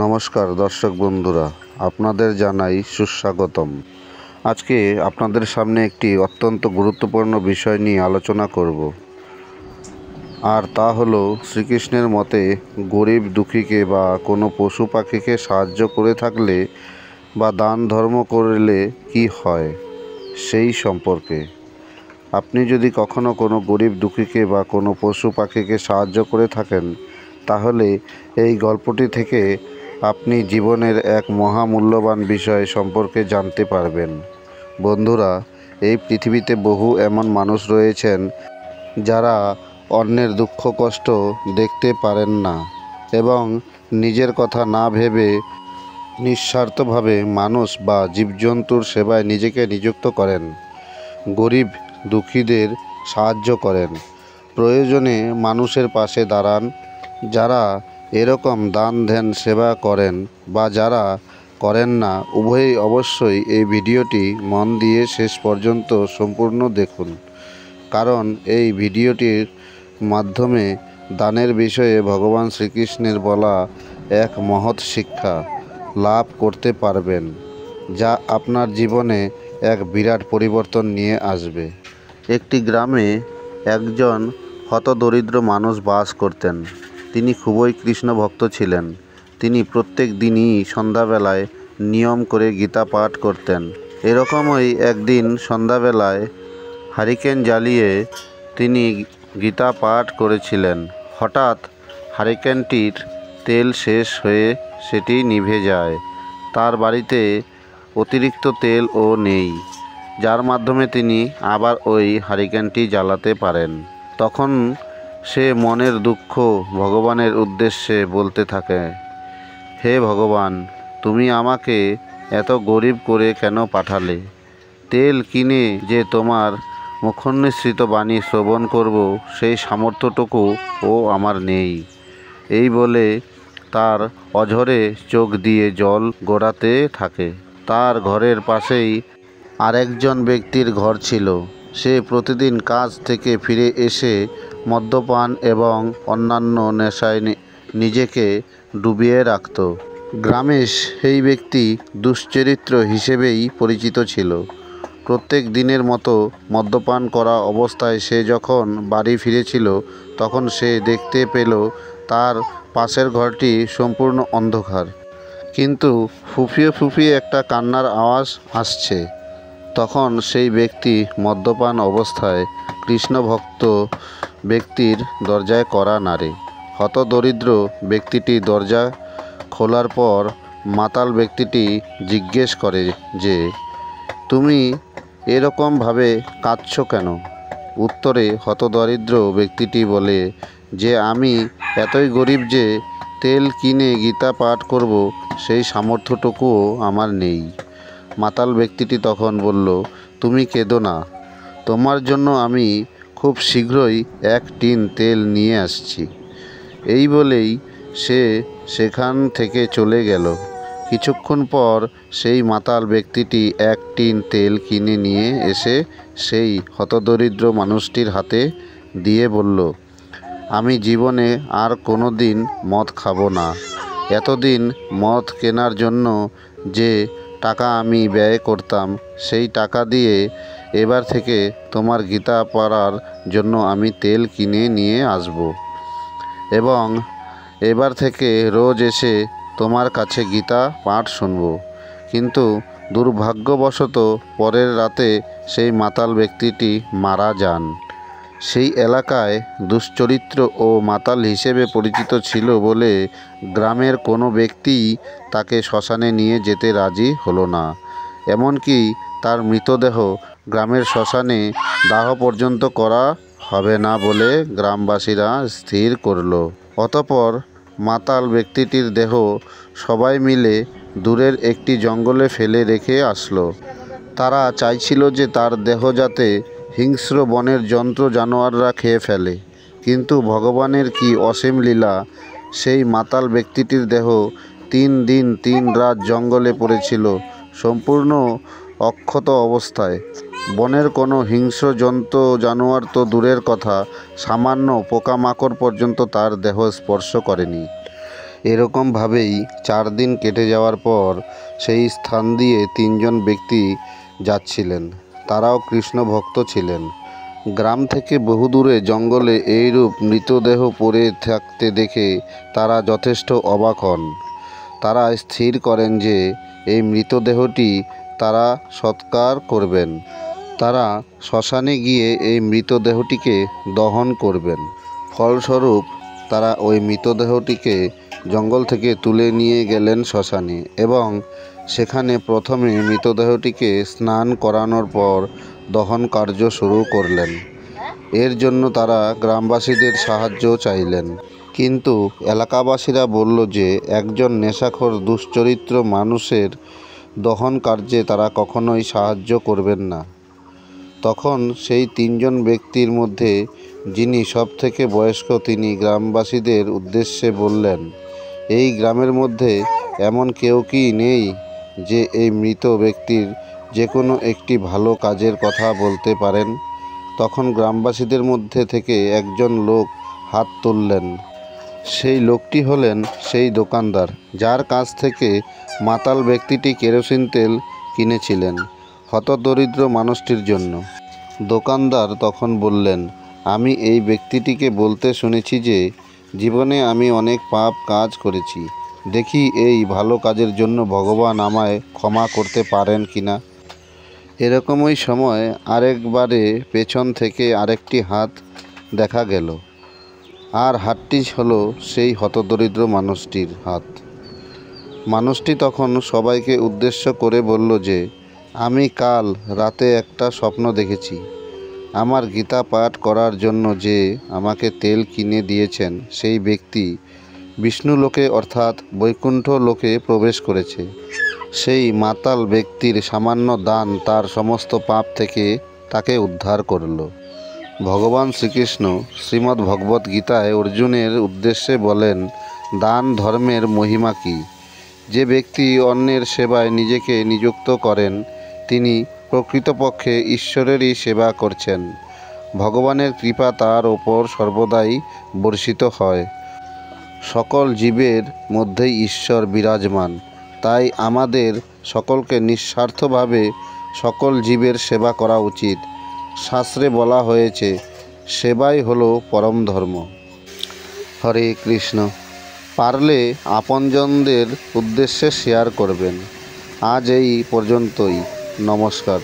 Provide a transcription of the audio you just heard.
নমস্কার দর্শক বন্ধুরা, আপনাদের জানাই সুস্বাগতম। আজকে আপনাদের সামনে একটি অত্যন্ত গুরুত্বপূর্ণ বিষয় নিয়ে আলোচনা করব, আর তা হলো শ্রীকৃষ্ণের মতে গরিব দুঃখীকে বা কোনো পশু পাখিকে সাহায্য করে থাকলে বা দান ধর্ম করলে কি হয় সেই সম্পর্কে। আপনি যদি কখনো কোনো গরিব দুঃখীকে বা কোনো পশু পাখিকে সাহায্য করে থাকেন, তাহলে এই গল্পটি থেকে আপনি জীবনের এক মহামূল্যবান বিষয় সম্পর্কে জানতে পারবেন। বন্ধুরা, এই পৃথিবীতে বহু এমন মানুষ রয়েছেন যারা অন্যের দুঃখ কষ্ট দেখতে পারেন না এবং নিজের কথা না ভেবে নিঃস্বার্থভাবে মানুষ বা জীবজন্তুর সেবায় নিজেকে নিযুক্ত করেন। গরিব দুঃখীদের সাহায্য করেন, প্রয়োজনে মানুষের পাশে দাঁড়ান। যারা এরকম দান ধ্যান সেবা করেন বা যারা করেন না, উভয়ই অবশ্যই এই ভিডিওটি মন দিয়ে শেষ পর্যন্ত সম্পূর্ণ দেখুন, কারণ এই ভিডিওটির মাধ্যমে দানের বিষয়ে ভগবান শ্রীকৃষ্ণের বলা এক মহৎ শিক্ষা লাভ করতে পারবেন, যা আপনার জীবনে এক বিরাট পরিবর্তন নিয়ে আসবে। একটি গ্রামে একজন হতদরিদ্র মানুষ বাস করতেন। তিনি খুবই কৃষ্ণ ভক্ত ছিলেন। তিনি প্রত্যেক দিনই সন্ধ্যাবেলায় নিয়ম করে গীতা পাঠ করতেন। এরকমই একদিন সন্ধ্যাবেলায় হারিকেন জ্বালিয়ে তিনি গীতা পাঠ করেছিলেন। হঠাৎ হারিকেনটির তেল শেষ হয়ে সেটি নিভে যায়। তার বাড়িতে অতিরিক্ত তেলও নেই, যার মাধ্যমে তিনি আবার ওই হারিকেনটি জ্বালাতে পারেন। তখন সে মনের দুঃখ ভগবানের উদ্দেশ্যে বলতে থাকে, হে ভগবান, তুমি আমাকে এত গরিব করে কেন পাঠালে? তেল কিনে যে তোমার মুখনিসৃত বাণী শ্রবণ করব, সেই সামর্থ্যটুকু ও আমার নেই। এই বলে তার অঝরে চোখ দিয়ে জল গড়াতে থাকে। তার ঘরের পাশেই আরেকজন ব্যক্তির ঘর ছিল। সে প্রতিদিন কাজ থেকে ফিরে এসে মদ্যপান এবং অন্যান্য নেশায় নিজেকে ডুবিয়ে রাখত। গ্রামে সেই ব্যক্তি দুশ্চরিত্র হিসেবেই পরিচিত ছিল। প্রত্যেক দিনের মতো মদ্যপান করা অবস্থায় সে যখন বাড়ি ফিরেছিল, তখন সে দেখতে পেল তার পাশের ঘরটি সম্পূর্ণ অন্ধকার, কিন্তু ফুঁপিয়ে ফুঁপিয়ে একটা কান্নার আওয়াজ আসছে। তখন সেই ব্যক্তি মদ্যপান অবস্থায় কৃষ্ণভক্ত ব্যক্তির দরজায় কড়া নাড়ে। হতদরিদ্র ব্যক্তিটি দরজা খোলার পর মাতাল ব্যক্তিটি জিজ্ঞেস করে যে, তুমি এরকমভাবে কাঁদছ কেন? উত্তরে হতদরিদ্র ব্যক্তিটি বলে যে, আমি এতই গরিব যে তেল কিনে গীতা পাঠ করব সেই সামর্থ্যটুকুও আমার নেই। মাতাল ব্যক্তিটি তখন বলল, তুমি কেঁদো না, তোমার জন্য আমি খুব শীঘ্রই 1 টিন তেল নিয়ে আসছি। এই বলেই সে সেখান থেকে চলে গেল। কিছুক্ষণ পর সেই মাতাল ব্যক্তিটি 1 টিন তেল কিনে নিয়ে এসে সেই হতদরিদ্র মানুষটির হাতে দিয়ে বলল, আমি জীবনে আর কোনো দিন মদ খাবো না। এতদিন মদ কেনার জন্য যে টাকা আমি ব্যয় করতাম, সেই টাকা দিয়ে এবার থেকে তোমার গীতা পড়ার জন্য আমি তেল কিনে নিয়ে আসব এবং এবার থেকে রোজ এসে তোমার কাছে গীতা পাঠ শুনব। কিন্তু দুর্ভাগ্যবশত পরের রাতে সেই মাতাল ব্যক্তিটি মারা যান। সেই এলাকায় দুশ্চরিত্র ও মাতাল হিসেবে পরিচিত ছিল বলে গ্রামের কোনো ব্যক্তিই তাকে শ্মশানে নিয়ে যেতে রাজি হলো না। এমনকি তার মৃতদেহ গ্রামের শ্মশানে দাহ পর্যন্ত করা হবে না বলে গ্রামবাসীরা স্থির করল। অতঃপর মাতাল ব্যক্তিটির দেহ সবাই মিলে দূরের একটি জঙ্গলে ফেলে রেখে আসলো। তারা চাইছিল যে তার দেহ যাতে হিংস্র বনের জন্তু জানোয়াররা খেয়ে ফেলে, কিন্তু ভগবানের কি অসীম লীলা! সেই মাতাল ব্যক্তিটির দেহ 3 দিন 3 রাত জঙ্গলে পড়েছিল, সম্পূর্ণ অক্ষত অবস্থায়। বনের কোনো হিংস্র জন্তু জানোয়ার তো দূরের কথা, সামান্য পোকামাকড় পর্যন্ত তার দেহ স্পর্শ করেনি। এরকমভাবেই 4 দিন কেটে যাওয়ার পর সেই স্থান দিয়ে 3 জন ব্যক্তি যাচ্ছিলেন। তারাও কৃষ্ণ ভক্ত ছিলেন। গ্রাম থেকে বহুদূরে জঙ্গলে এইরূপ মৃতদেহ পড়ে থাকতে দেখে তারা যথেষ্ট অবাক হন। তারা স্থির করেন যে এই মৃতদেহটি তারা সৎকার করবেন। তারা শ্মশানে গিয়ে এই মৃতদেহটিকে দহন করবেন। ফলস্বরূপ তারা ওই মৃতদেহটিকে জঙ্গল থেকে তুলে নিয়ে গেলেন শ্মশানে এবং সেখানে প্রথমে মৃতদেহটিকে স্নান করানোর পর দহন কার্য শুরু করলেন। এর জন্য তারা গ্রামবাসীদের সাহায্য চাইলেন, কিন্তু এলাকাবাসীরা বলল যে একজন নেশাখোর দুশ্চরিত্র মানুষের দহন কার্যে তারা কখনোই সাহায্য করবেন না। তখন সেই 3 জন ব্যক্তির মধ্যে যিনি সবথেকে বয়স্ক তিনি গ্রামবাসীদের উদ্দেশ্যে বললেন, এই গ্রামের মধ্যে এমন কেউ কি নেই যে এই মৃত ব্যক্তির যে কোনো একটি ভালো কাজের কথা বলতে পারেন? তখন গ্রামবাসীদের মধ্যে থেকে একজন লোক হাত তুললেন। সেই লোকটি হলেন সেই দোকানদার যার কাছ থেকে মাতাল ব্যক্তিটি কেরোসিন তেল কিনেছিলেন হতদরিদ্র মানুষটির জন্য। দোকানদার তখন বললেন, আমি এই ব্যক্তিটিকে বলতে শুনেছি যে জীবনে আমি অনেক পাপ কাজ করেছি, দেখি এই ভালো কাজের জন্য ভগবান আমায় ক্ষমা করতে পারেন কিনা। এরকমই সময় আরেকবারে পেছন থেকে আরেকটি হাত দেখা গেল, আর হাতটি হলো সেই হতদরিদ্র মানুষটির হাত। মানুষটি তখন সবাইকে উদ্দেশ্য করে বলল যে আমি কাল রাতে একটা স্বপ্ন দেখেছি। আমার গীতা পাঠ করার জন্য যে আমাকে তেল কিনে দিয়েছেন সেই ব্যক্তি বিষ্ণু লোকে অর্থাৎ বৈকুণ্ঠ লোকে প্রবেশ করেছে। সেই মাতাল ব্যক্তির সামান্য দান তার সমস্ত পাপ থেকে তাকে উদ্ধার করল। ভগবান শ্রীকৃষ্ণ শ্রীমদ্ ভগবদ্ গীতায় অর্জুনের উদ্দেশ্যে বলেন, দান ধর্মের মহিমা কী? যে ব্যক্তি অন্যের সেবায় নিজেকে নিযুক্ত করেন তিনি প্রকৃতপক্ষে ঈশ্বরেরই সেবা করছেন। ভগবানের কৃপা তার ওপর সর্বদাই বর্ষিত হয়। সকল জীবের মধ্যেই ঈশ্বর বিরাজমান। তাই আমাদের সকলকে নিঃস্বার্থভাবে সকল জীবের সেবা করা উচিত। শাস্ত্রে বলা হয়েছে, সেবাই হলো পরম ধর্ম। হরে কৃষ্ণ। পারলে আপনজনদের উদ্দেশ্যে শেয়ার করবেন। আজ এই পর্যন্তই। নমস্কার।